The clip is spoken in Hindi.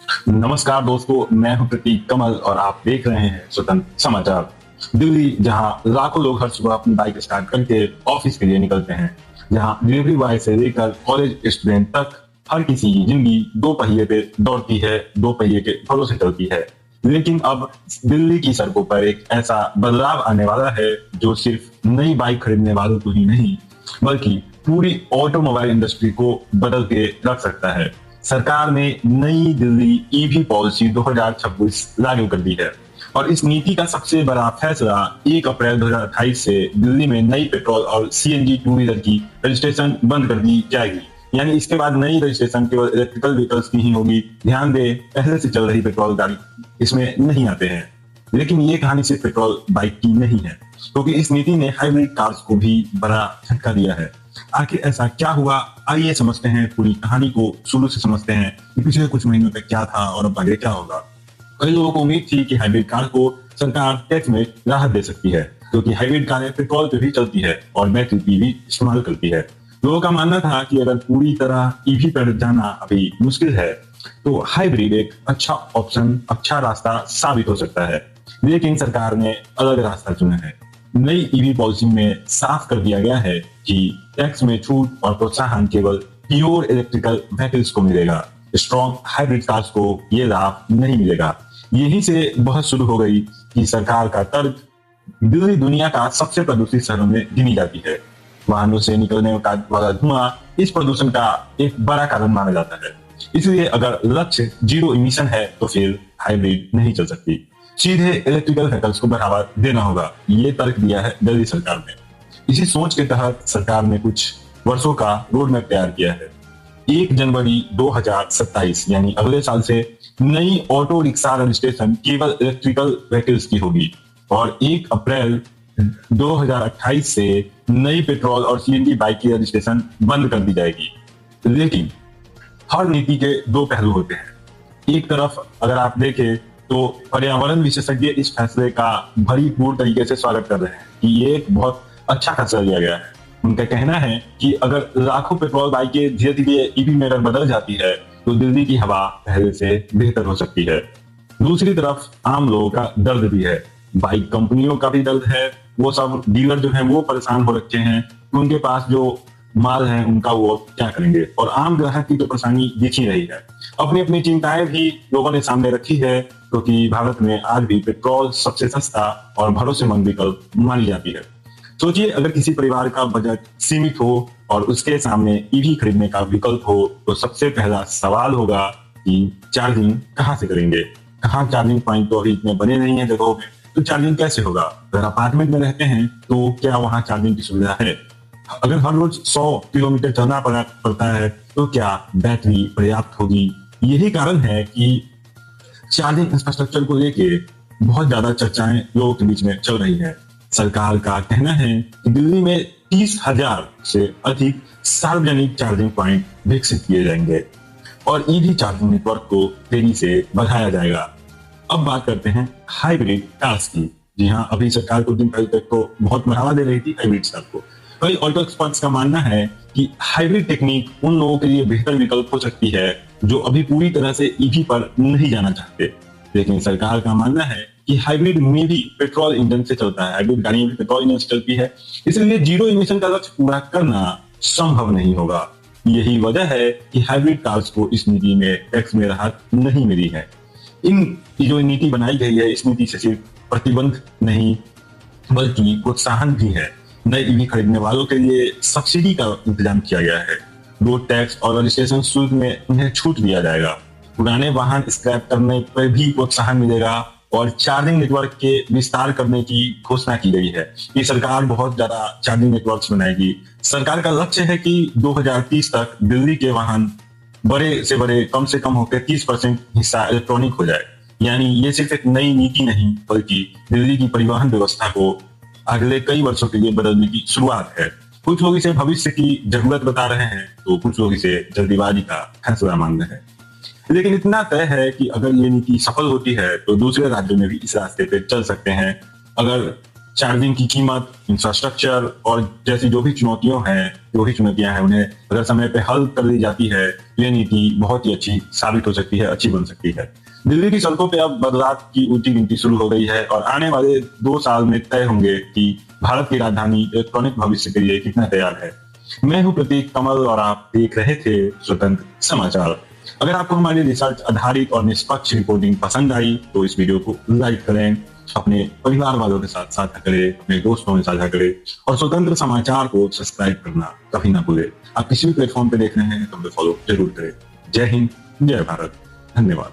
नमस्कार दोस्तों, मैं हूं प्रतीक कमल और आप देख रहे हैं स्वतंत्र समाचार। दिल्ली, जहां लाखों लोग हर सुबह अपनी बाइक स्टार्ट करके ऑफिस के लिए निकलते हैं, जहां डिलीवरी बॉय से लेकर कॉलेज स्टूडेंट तक हर किसी की जिंदगी दो पहिए पे दौड़ती है, दो पहिए के भरोसे चलती है। लेकिन अब दिल्ली की सड़कों पर एक ऐसा बदलाव आने वाला है जो सिर्फ नई बाइक खरीदने वालों को ही नहीं, बल्कि पूरी ऑटोमोबाइल इंडस्ट्री को बदल के रख सकता है। सरकार ने नई दिल्ली ईवी पॉलिसी 2026 लागू कर दी है और इस नीति का सबसे बड़ा फैसला 1 अप्रैल 2028 से दिल्ली में नई पेट्रोल और सीएनजी टू व्हीलर की रजिस्ट्रेशन बंद कर दी जाएगी। यानी इसके बाद नई रजिस्ट्रेशन केवल इलेक्ट्रिकल व्हीकल्स की ही होगी। ध्यान दे, पहले से चल रही पेट्रोल गाड़ी इसमें नहीं आते हैं। लेकिन ये कहानी सिर्फ पेट्रोल बाइक की नहीं है, क्योंकि इस नीति ने हाइब्रिड कार्स को भी बड़ा झटका दिया है। आखिर ऐसा क्या हुआ, आइए समझते हैं, पूरी कहानी को शुरू से समझते हैं कि पिछले कुछ महीनों तक क्या था और अब आगे क्या होगा। कई लोगों को उम्मीद थी कि हाइब्रिड कार को सरकार टैक्स में राहत दे सकती है, क्योंकि हाइब्रिड कारें पेट्रोल पे भी चलती है और बैटरी की भी इस्तेमाल करती है। लोगों का मानना था कि अगर पूरी तरह ईवी पर जाना अभी मुश्किल है, तो हाइब्रिड एक अच्छा ऑप्शन, अच्छा रास्ता साबित हो सकता है। लेकिन सरकार ने अलग रास्ता चुना है। नई ईवी पॉलिसी में साफ कर दिया गया है कि टैक्स में छूट और प्रोत्साहन केवल प्योर इलेक्ट्रिकल व्हीकल्स को मिलेगा। स्ट्रॉन्ग हाइब्रिड कार्स को ये लाभ नहीं मिलेगा। यहीं से बहस शुरू हो गई कि सरकार का तर्क, दिल्ली दुनिया का सबसे प्रदूषित शहरों में गिनी जाती है। वाहनों से निकलने वाला धुआं इस प्रदूषण का एक बड़ा कारण माना जाता है। इसलिए अगर लक्ष्य जीरो इमिशन है, तो फिर हाइब्रिड नहीं चल सकती। सीधे इलेक्ट्रिकल व्हीकल्स को बढ़ावा देना होगा, ये तर्क दिया है दिल्ली सरकार ने। इसी सोच के तहत सरकार ने कुछ वर्षों का रोड मैप तैयार किया है। 1 जनवरी 2027 यानी अगले साल से नई ऑटो रिक्शा रजिस्ट्रेशन केवल इलेक्ट्रिकल व्हीकल्स की होगी और 1 अप्रैल 2028 से नई पेट्रोल और सीएनजी बाइक की रजिस्ट्रेशन बंद कर दी जाएगी। लेकिन हर नीति के दो पहलू होते हैं। एक तरफ अगर आप देखें तो पर्यावरण विशेषज्ञ इस फैसले का भरपूर तरीके से स्वागत कर रहे हैं कि ये एक बहुत अच्छा फैसला लिया गया है। उनका कहना है कि अगर लाखों पेट्रोल बाइकें धीरे धीरे ईवी में अगर बदल जाती है, तो दिल्ली की हवा पहले से बेहतर हो सकती है। दूसरी तरफ आम लोगों का दर्द भी है, बाइक कंपनियों का भी दर्द है। वो सब डीलर जो है वो परेशान हो रखे हैं, उनके पास जो माल है उनका वो क्या करेंगे, और आम ग्राहक की तो परेशानी दिख ही रही है। अपनी अपनी चिंताएं भी लोगों ने सामने रखी है, क्योंकि भारत में आज भी पेट्रोल सबसे सस्ता और भरोसेमंद विकल्प मानी जाती है। सोचिए, अगर किसी परिवार का बजट सीमित हो और उसके सामने ईवी खरीदने का विकल्प हो, तो सबसे पहला सवाल होगा कि चार्जिंग कहाँ से करेंगे। कहाँ चार्जिंग पॉइंट तो अभी इतने बने नहीं है जगहों में, तो चार्जिंग कैसे होगा। अगर अपार्टमेंट में रहते हैं तो क्या वहाँ चार्जिंग की सुविधा है। अगर हर रोज 100 किलोमीटर चलना पड़ता है, तो क्या बैटरी पर्याप्त होगी। यही कारण है कि चार्जिंग इंफ्रास्ट्रक्चर को लेके बहुत ज्यादा चर्चाएं लोगों के बीच में चल रही है। सरकार का कहना है कि दिल्ली में 30,000 से अधिक सार्वजनिक चार्जिंग पॉइंट विकसित किए जाएंगे और ईवी चार्जिंग नेटवर्क को तेजी से बढ़ाया जाएगा। अब बात करते हैं हाइब्रिड कार्स की। जी हाँ, अभी सरकार कुछ दिन पहले तक तो बहुत बढ़ावा दे रही थी हाइब्रिड कार को। कई ऑटो एक्सपर्ट्स का मानना है कि हाइब्रिड टेक्निक उन लोगों के लिए बेहतर विकल्प हो सकती है जो अभी पूरी तरह से ईवी पर नहीं जाना चाहते। लेकिन सरकार का मानना है कि हाइब्रिड में भी पेट्रोल इंजन से चलता है, हाइब्रिड गाड़ी भी पेट्रोल इंजन से चलती है, इसलिए जीरो इमिशन का लक्ष्य पूरा करना संभव नहीं होगा। यही वजह है कि हाइब्रिड कार्स को इस नीति में टैक्स में राहत नहीं मिली है। जो नीति बनाई गई है, इस नीति से सिर्फ प्रतिबंध नहीं बल्कि प्रोत्साहन भी है। नए ईवी खरीदने वालों के लिए सब्सिडी का इंतजाम किया गया है। रोड टैक्स और रजिस्ट्रेशन शुल्क में उन्हें छूट दिया जाएगा। पुराने वाहन स्क्रैप करने पर भी प्रोत्साहन मिलेगा और चार्जिंग नेटवर्क के विस्तार करने की घोषणा की गई है कि सरकार बहुत ज्यादा चार्जिंग नेटवर्क्स बनाएगी। सरकार का लक्ष्य है कि 2030 तक दिल्ली के वाहन बड़े से बड़े कम से कम होकर 30% हिस्सा इलेक्ट्रॉनिक हो जाए। यानी ये सिर्फ एक नई नीति नहीं, बल्कि दिल्ली की परिवहन व्यवस्था को अगले कई वर्षों के लिए बदलने की शुरुआत है। कुछ लोग इसे भविष्य की जरूरत बता रहे हैं, तो कुछ लोग इसे जल्दीबाजी का फैसला मान रहे हैं। लेकिन इतना तय है कि अगर ये नीति सफल होती है, तो दूसरे राज्यों में भी इस रास्ते पे चल सकते हैं। अगर चार्जिंग की कीमत, इंफ्रास्ट्रक्चर और जैसी जो भी चुनौतियां हैं उन्हें अगर समय पे हल कर दी जाती है, ये नीति बहुत ही अच्छी साबित हो सकती है, अच्छी बन सकती है। दिल्ली की सड़कों पे अब बदलाव की ऊंची गिनती शुरू हो गई है और आने वाले 2 साल में तय होंगे कि भारत की राजधानी इलेक्ट्रॉनिक भविष्य के लिए कितना तैयार है। मैं हूं प्रतीक कमल और आप देख रहे थे स्वतंत्र समाचार। अगर आपको हमारी रिसर्च आधारित और निष्पक्ष रिपोर्टिंग पसंद आई तो इस वीडियो को लाइक करें, अपने परिवार वालों के साथ साझा करें, अपने दोस्तों में साझा करें और स्वतंत्र समाचार को सब्सक्राइब करना कभी ना भूलें। आप किसी भी प्लेटफॉर्म पे देख रहे हैं तो हमें फॉलो जरूर करें। जय हिंद, जय भारत, धन्यवाद।